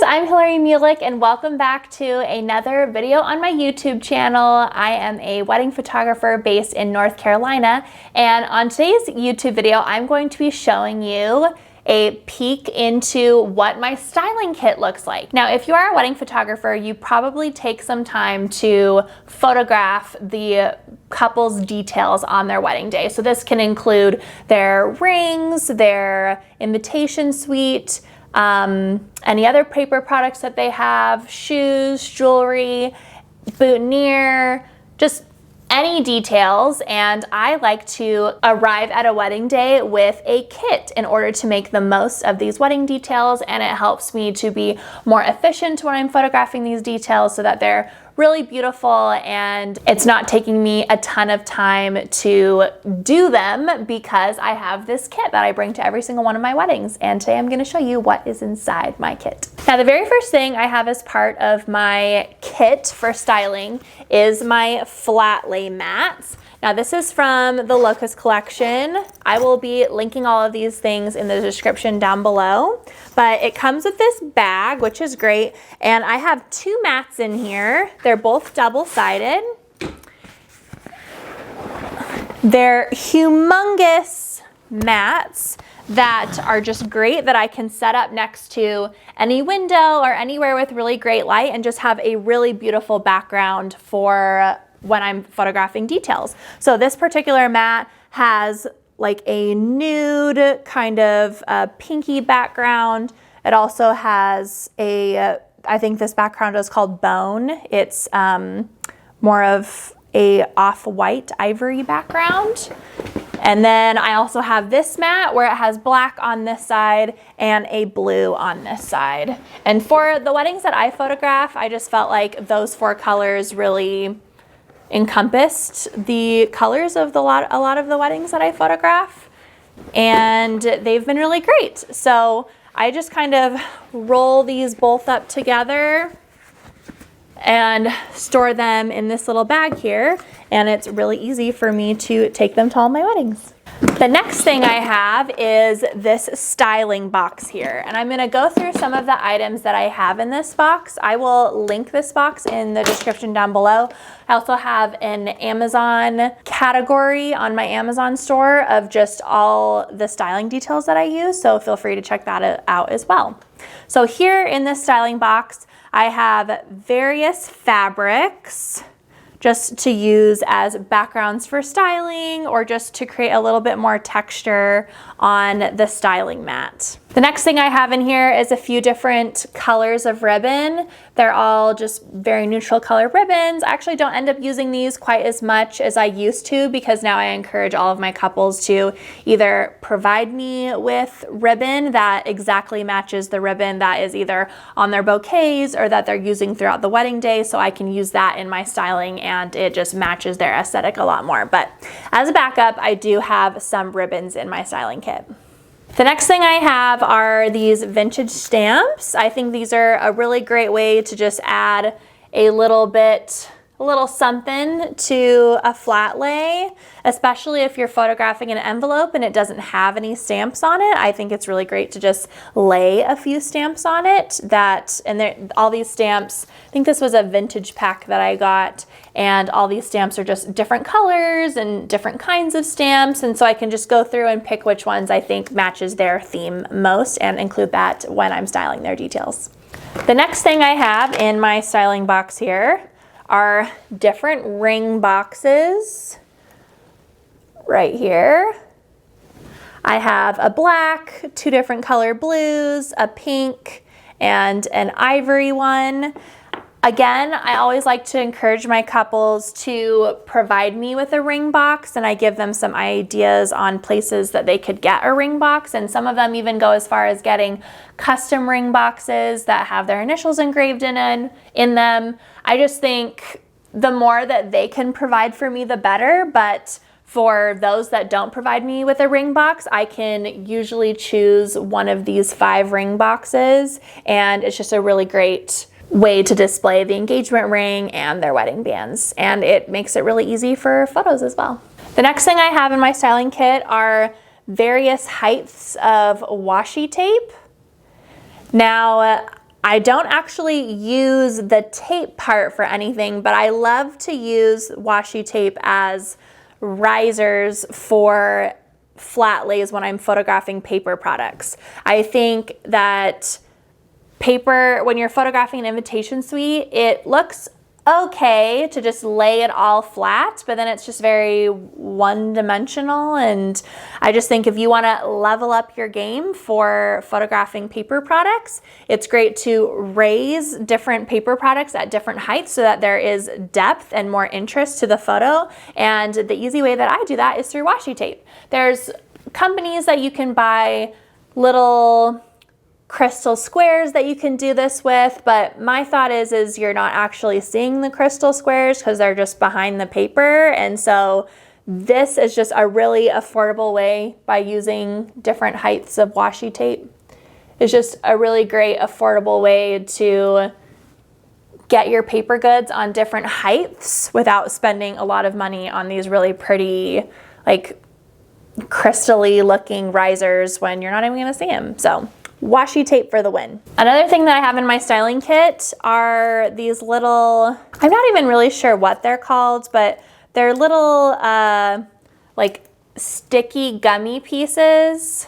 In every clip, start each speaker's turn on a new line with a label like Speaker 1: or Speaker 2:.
Speaker 1: Freebies, I'm Hillary Mulick and welcome back to another video on my YouTube channel. I am a wedding photographer based in North Carolina, and on today's YouTube video I'm going to be showing you a peek into what my styling kit looks like. Now, if you are a wedding photographer, you probably take some time to photograph the couple's details on their wedding day. So this can include their rings, their invitation suite, any other paper products that they have, shoes, jewelry, boutonniere, just any details. And I like to arrive at a wedding day with a kit in order to make the most of these wedding details, and it helps me to be more efficient when I'm photographing these details so that they're really beautiful and it's not taking me a ton of time to do them because I have this kit that I bring to every single one of my weddings. And today I'm going to show you what is inside my kit. Now, the very first thing I have as part of my kit for styling is my flat lay mats. Now, this is from the Locust collection. I will be linking all of these things in the description down below, but it comes with this bag, which is great. And I have two mats in here. They're both double-sided. They're humongous mats that are just great that I can set up next to any window or anywhere with really great light and just have a really beautiful background for when I'm photographing details. So this particular mat has like a nude kind of pinky background. It also has a, I think this background is called bone. It's more of a off-white ivory background. And then I also have this mat where it has black on this side and a blue on this side. And for the weddings that I photograph, I just felt like those four colors really encompassed the colors of a lot of the weddings that I photograph, and they've been really great. So I just kind of roll these both up together and store them in this little bag here, and it's really easy for me to take them to all my weddings. The next thing I have is this styling box here, and I'm going to go through some of the items that I have in this box. I will link this box in the description down below. I also have an Amazon category on my Amazon store of just all the styling details that I use, so feel free to check that out as well. So here in this styling box, I have various fabrics just to use as backgrounds for styling or just to create a little bit more texture on the styling mat. The next thing I have in here is a few different colors of ribbon. They're all just very neutral color ribbons. I actually don't end up using these quite as much as I used to because now I encourage all of my couples to either provide me with ribbon that exactly matches the ribbon that is either on their bouquets or that they're using throughout the wedding day, so I can use that in my styling and it just matches their aesthetic a lot more. But as a backup, I do have some ribbons in my styling kit. The next thing I have are these vintage stamps. I think these are a really great way to just add a little something to a flat lay, especially if you're photographing an envelope and it doesn't have any stamps on it. I think it's really great to just lay a few stamps on it. All these stamps, I think this was a vintage pack that I got, and all these stamps are just different colors and different kinds of stamps, and so I can just go through and pick which ones I think matches their theme most and include that when I'm styling their details. The next thing I have in my styling box here are different ring boxes right here. I have a black, two different color blues, a pink, and an ivory one. Again, I always like to encourage my couples to provide me with a ring box, and I give them some ideas on places that they could get a ring box, and some of them even go as far as getting custom ring boxes that have their initials engraved in them. I just think the more that they can provide for me, the better, but for those that don't provide me with a ring box, I can usually choose one of these 5 ring boxes, and it's just a really great way to display the engagement ring and their wedding bands, and it makes it really easy for photos as well. The next thing I have in my styling kit are various heights of washi tape. Now, I don't actually use the tape part for anything, but I love to use washi tape as risers for flat lays when I'm photographing paper products. I think that paper, when you're photographing an invitation suite, it looks okay to just lay it all flat, but then it's just very one-dimensional. And I just think if you want to level up your game for photographing paper products, it's great to raise different paper products at different heights so that there is depth and more interest to the photo. And the easy way that I do that is through washi tape. There's companies that you can buy little crystal squares that you can do this with, but my thought is you're not actually seeing the crystal squares because they're just behind the paper. And so this is just a really affordable way by using different heights of washi tape. It's just a really great affordable way to get your paper goods on different heights without spending a lot of money on these really pretty, like, crystally looking risers when you're not even gonna see them. So washi tape for the win. Another thing that I have in my styling kit are these little, I'm not even really sure what they're called, but they're little like sticky gummy pieces.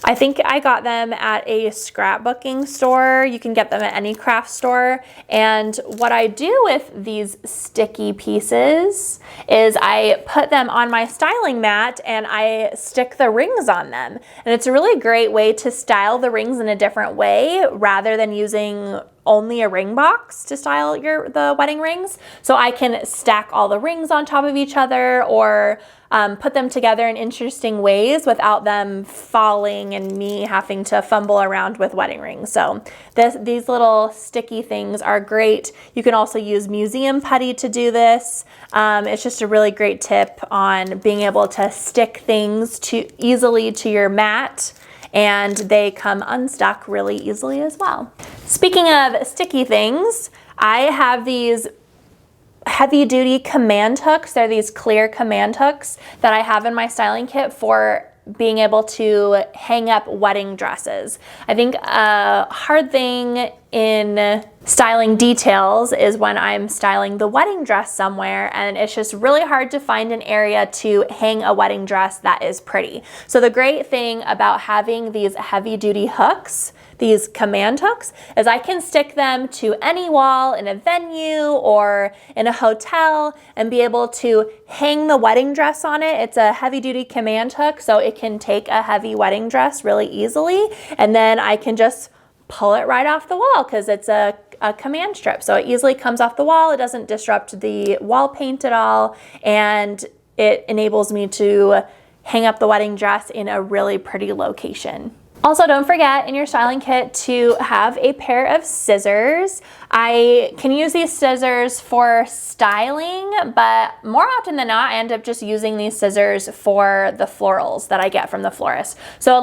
Speaker 1: I think I got them at a scrapbooking store. You can get them at any craft store. And what I do with these sticky pieces is I put them on my styling mat and I stick the rings on them. And it's a really great way to style the rings in a different way rather than using only a ring box to style the wedding rings. So I can stack all the rings on top of each other or put them together in interesting ways without them falling and me having to fumble around with wedding rings. So these little sticky things are great. You can also use museum putty to do this. It's just a really great tip on being able to stick things easily to your mat, and they come unstuck really easily as well. Speaking of sticky things, I have these heavy duty command hooks. They're these clear command hooks that I have in my styling kit for being able to hang up wedding dresses. I think a hard thing in styling details is when I'm styling the wedding dress somewhere and it's just really hard to find an area to hang a wedding dress that is pretty. So the great thing about having these heavy duty hooks, these command hooks, is I can stick them to any wall in a venue or in a hotel and be able to hang the wedding dress on it. It's a heavy duty command hook, so it can take a heavy wedding dress really easily, and then I can just pull it right off the wall because it's a command strip. So it easily comes off the wall. It doesn't disrupt the wall paint at all, and it enables me to hang up the wedding dress in a really pretty location. Also, don't forget in your styling kit to have a pair of scissors. I can use these scissors for styling, but more often than not, I end up just using these scissors for the florals that I get from the florist. So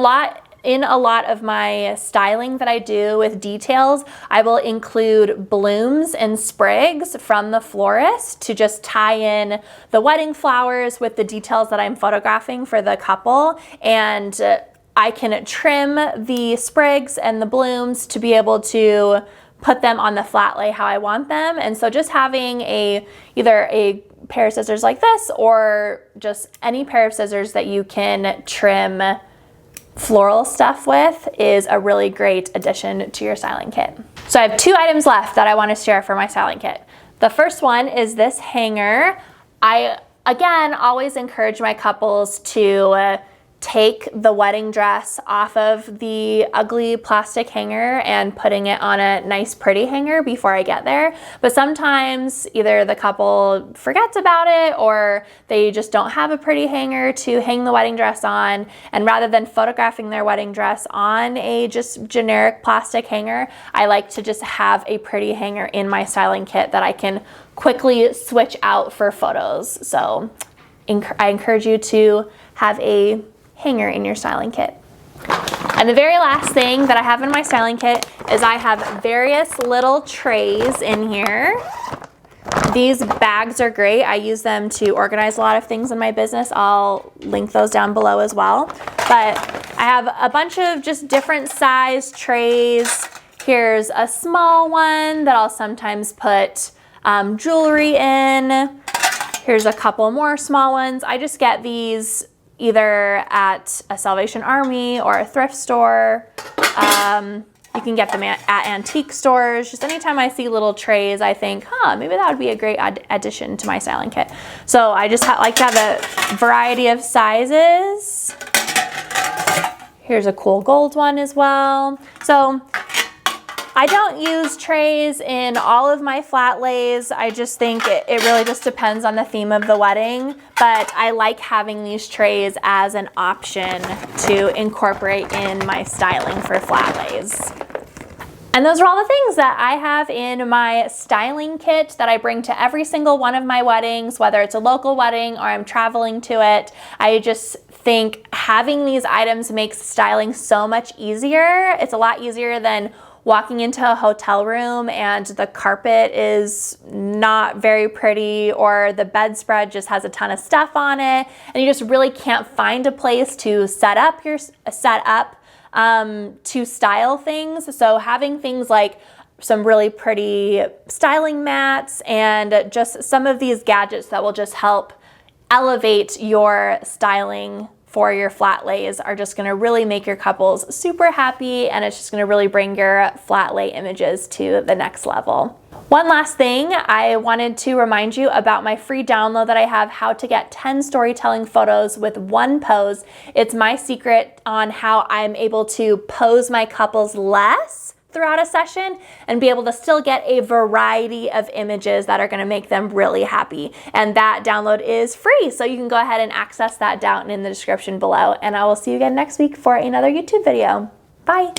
Speaker 1: in a lot of my styling that I do with details, I will include blooms and sprigs from the florist to just tie in the wedding flowers with the details that I'm photographing for the couple. And I can trim the sprigs and the blooms to be able to put them on the flat lay how I want them. And so just having either a pair of scissors like this or just any pair of scissors that you can trim floral stuff with is a really great addition to your styling kit. So I have 2 items left that I want to share for my styling kit. The first one is this hanger. I, again, always encourage my couples to take the wedding dress off of the ugly plastic hanger and putting it on a nice pretty hanger before I get there. But sometimes either the couple forgets about it or they just don't have a pretty hanger to hang the wedding dress on, and rather than photographing their wedding dress on a just generic plastic hanger, I like to just have a pretty hanger in my styling kit that I can quickly switch out for photos. So I encourage you to have a hanger in your styling kit. And the very last thing that I have in my styling kit is I have various little trays in here. These bags are great. I use them to organize a lot of things in my business. I'll link those down below as well. But I have a bunch of just different size trays Here's a small one that I'll sometimes put jewelry in. Here's a couple more small ones. I just get these either at a Salvation Army or a thrift store. You can get them at antique stores. Just anytime I see little trays, I think, maybe that would be a great addition to my styling kit. So I just like to have a variety of sizes. Here's a cool gold one as well. So I don't use trays in all of my flat lays. I just think it really just depends on the theme of the wedding, but I like having these trays as an option to incorporate in my styling for flat lays. And those are all the things that I have in my styling kit that I bring to every single one of my weddings, whether it's a local wedding or I'm traveling to it. I just think having these items makes styling so much easier. It's a lot easier than walking into a hotel room and the carpet is not very pretty, or the bedspread just has a ton of stuff on it, and you just really can't find a place to set up to style things. So having things like some really pretty styling mats and just some of these gadgets that will just help elevate your styling for your flat lays are just gonna really make your couples super happy, and it's just gonna really bring your flat lay images to the next level. One last thing, I wanted to remind you about my free download that I have, How to Get 10 Storytelling Photos with One Pose. It's my secret on how I'm able to pose my couples less throughout a session and be able to still get a variety of images that are going to make them really happy. And that download is free, so you can go ahead and access that down in the description below. And I will see you again next week for another YouTube video. Bye.